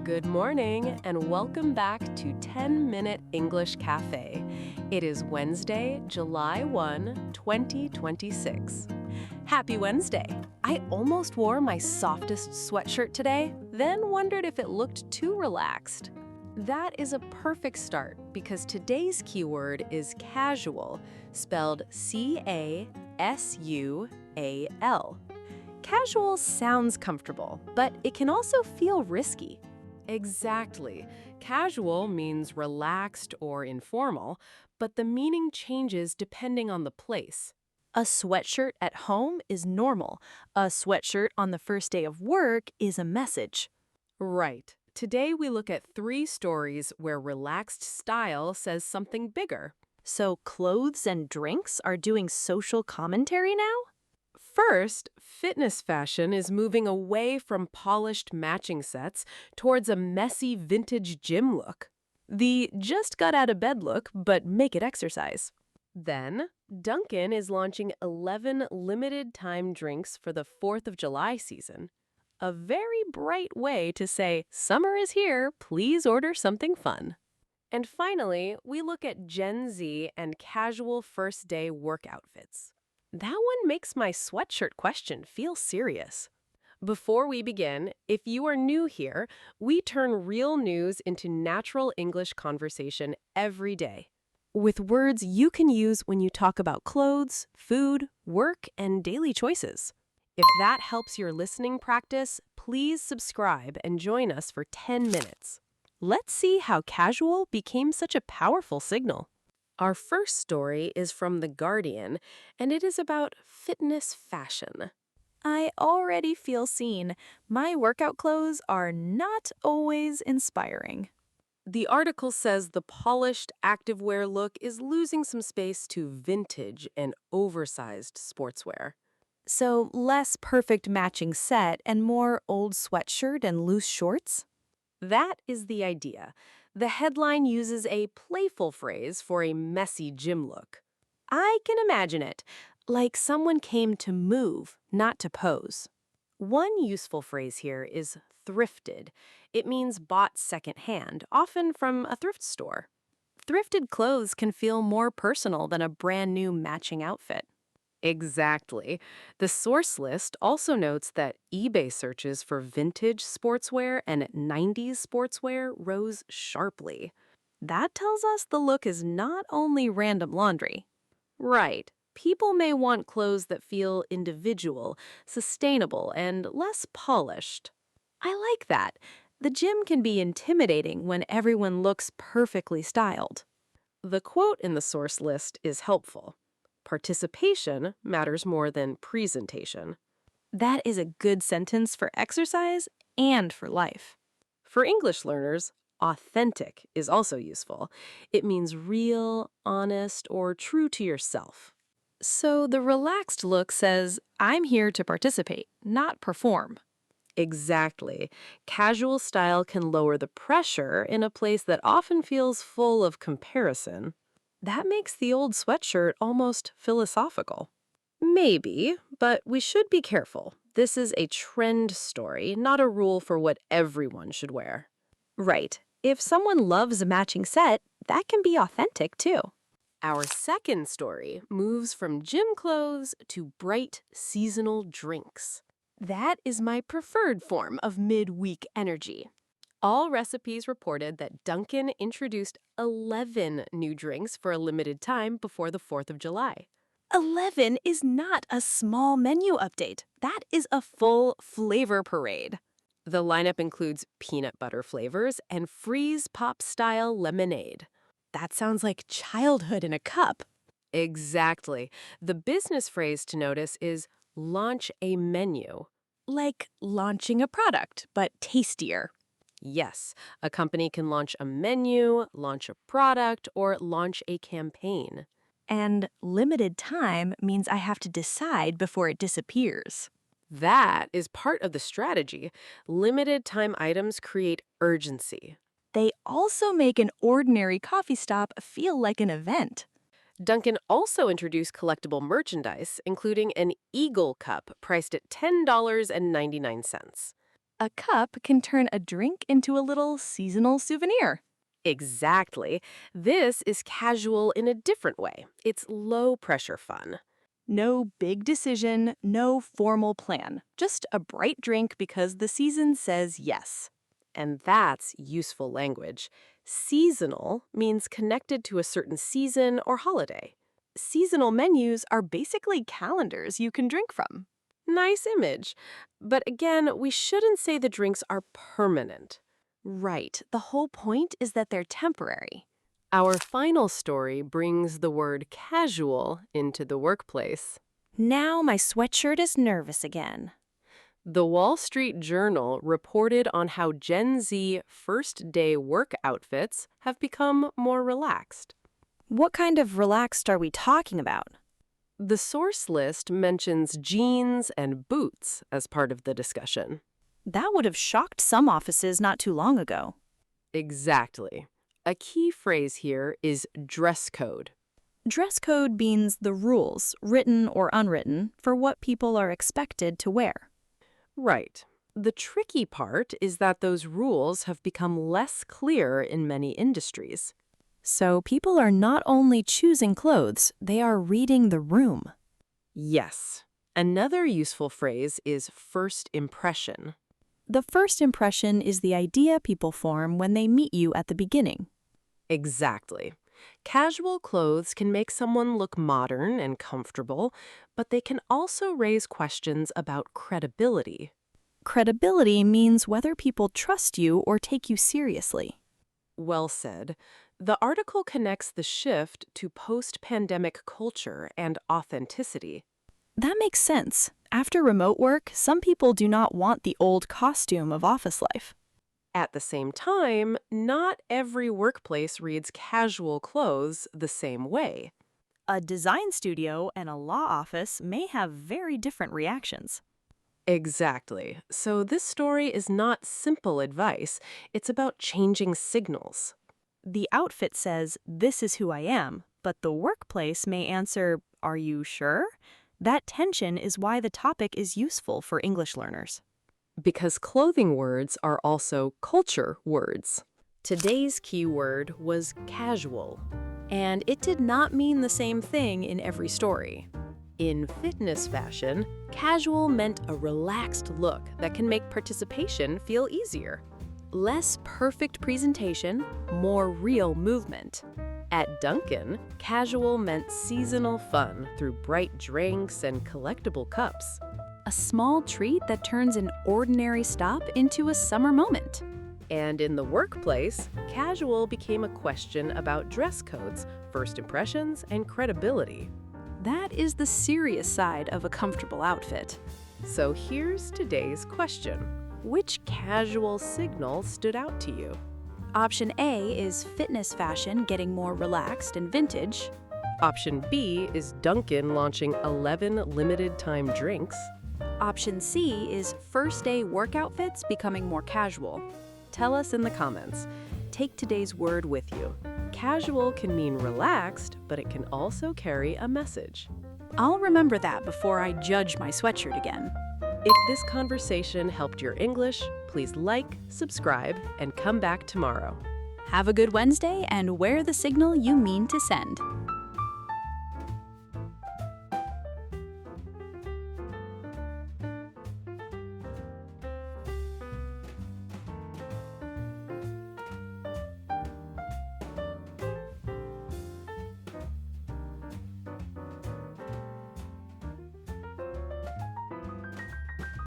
Good morning and welcome back to 10-Minute English Cafe. It is Wednesday, July 1, 2026. Happy Wednesday! I almost wore my softest sweatshirt today, then wondered if it looked too relaxed. That is a perfect start because today's keyword is casual, spelled C-A-S-U-A-L. Casual sounds comfortable, but it can also feel risky. Exactly. Casual means relaxed or informal, but the meaning changes depending on the place. A sweatshirt at home is normal. A sweatshirt on the first day of work is a message. Right. Today we look at 3 stories where relaxed style says something bigger. So clothes and drinks are doing social commentary now? First, fitness fashion is moving away from polished matching sets towards a messy vintage gym look. The just got out of bed look, but make it exercise. Then, Dunkin is launching 11 limited-time drinks for the 4th of July season. A very bright way to say, summer is here, please order something fun. And finally, we look at Gen Z and casual first-day work outfits. That one makes my sweatshirt question feel serious. Before we begin, if you are new here, we turn real news into natural English conversation every day, with words you can use when you talk about clothes, food, work, and daily choices. If that helps your listening practice, please subscribe and join us for 10 minutes. Let's see how casual became such a powerful signal. Our first story is from The Guardian, and it is about fitness fashion. I already feel seen. My workout clothes are not always inspiring. The article says the polished activewear look is losing some space to vintage and oversized sportswear. So less perfect matching set and more old sweatshirt and loose shorts? That is the idea. The headline uses a playful phrase for a messy gym look. I can imagine it, like someone came to move, not to pose. One useful phrase here is thrifted. It means bought secondhand, often from a thrift store. Thrifted clothes can feel more personal than a brand new matching outfit. Exactly. The source list also notes that eBay searches for vintage sportswear and 90s sportswear rose sharply. That tells us the look is not only random laundry. Right. People may want clothes that feel individual, sustainable, and less polished. I like that. The gym can be intimidating when everyone looks perfectly styled. The quote in the source list is helpful. Participation matters more than presentation. That is a good sentence for exercise and for life. For English learners, authentic is also useful. It means real, honest, or true to yourself. So the relaxed look says, I'm here to participate, not perform. Exactly. Casual style can lower the pressure in a place that often feels full of comparison. That makes the old sweatshirt almost philosophical. Maybe, but we should be careful. This is a trend story, not a rule for what everyone should wear. Right. If someone loves a matching set, that can be authentic too. Our second story moves from gym clothes to bright seasonal drinks. That is my preferred form of midweek energy. All recipes reported that Dunkin introduced 11 new drinks for a limited time before the 4th of July. 11 is not a small menu update. That is a full flavor parade. The lineup includes peanut butter flavors and freeze pop-style lemonade. That sounds like childhood in a cup. Exactly. The business phrase to notice is launch a menu. Like launching a product, but tastier. Yes, a company can launch a menu, launch a product, or launch a campaign. And limited time means I have to decide before it disappears. That is part of the strategy. Limited time items create urgency. They also make an ordinary coffee stop feel like an event. Dunkin also introduced collectible merchandise, including an Eagle cup priced at $10.99. A cup can turn a drink into a little seasonal souvenir. Exactly. This is casual in a different way. It's low-pressure fun. No big decision, no formal plan. Just a bright drink because the season says yes. And that's useful language. Seasonal means connected to a certain season or holiday. Seasonal menus are basically calendars you can drink from. Nice image. But again, we shouldn't say the drinks are permanent. Right. The whole point is that they're temporary. Our final story brings the word casual into the workplace. Now my sweatshirt is nervous again. The Wall Street Journal reported on how Gen Z first-day work outfits have become more relaxed. What kind of relaxed are we talking about? The source list mentions jeans and boots as part of the discussion. That would have shocked some offices not too long ago. Exactly. A key phrase here is dress code. Dress code means the rules, written or unwritten, for what people are expected to wear. Right. The tricky part is that those rules have become less clear in many industries. So people are not only choosing clothes, they are reading the room. Yes. Another useful phrase is first impression. The first impression is the idea people form when they meet you at the beginning. Exactly. Casual clothes can make someone look modern and comfortable, but they can also raise questions about credibility. Credibility means whether people trust you or take you seriously. Well said. The article connects the shift to post-pandemic culture and authenticity. That makes sense. After remote work, some people do not want the old costume of office life. At the same time, not every workplace reads casual clothes the same way. A design studio and a law office may have very different reactions. Exactly. So this story is not simple advice. It's about changing signals. The outfit says, "This is who I am," but the workplace may answer, "Are you sure?" That tension is why the topic is useful for English learners. Because clothing words are also culture words. Today's keyword was casual. And it did not mean the same thing in every story. In fitness fashion, casual meant a relaxed look that can make participation feel easier. Less perfect presentation, more real movement. At Dunkin, casual meant seasonal fun through bright drinks and collectible cups. A small treat that turns an ordinary stop into a summer moment. And in the workplace, casual became a question about dress codes, first impressions, and credibility. That is the serious side of a comfortable outfit. So here's today's question. Which casual signal stood out to you? Option A is fitness fashion getting more relaxed and vintage. Option B is Dunkin launching 11 limited-time drinks. Option C is first-day work outfits becoming more casual. Tell us in the comments. Take today's word with you. Casual can mean relaxed, but it can also carry a message. I'll remember that before I judge my sweatshirt again. If this conversation helped your English, please like, subscribe, and come back tomorrow. Have a good Wednesday and wear the signal you mean to send.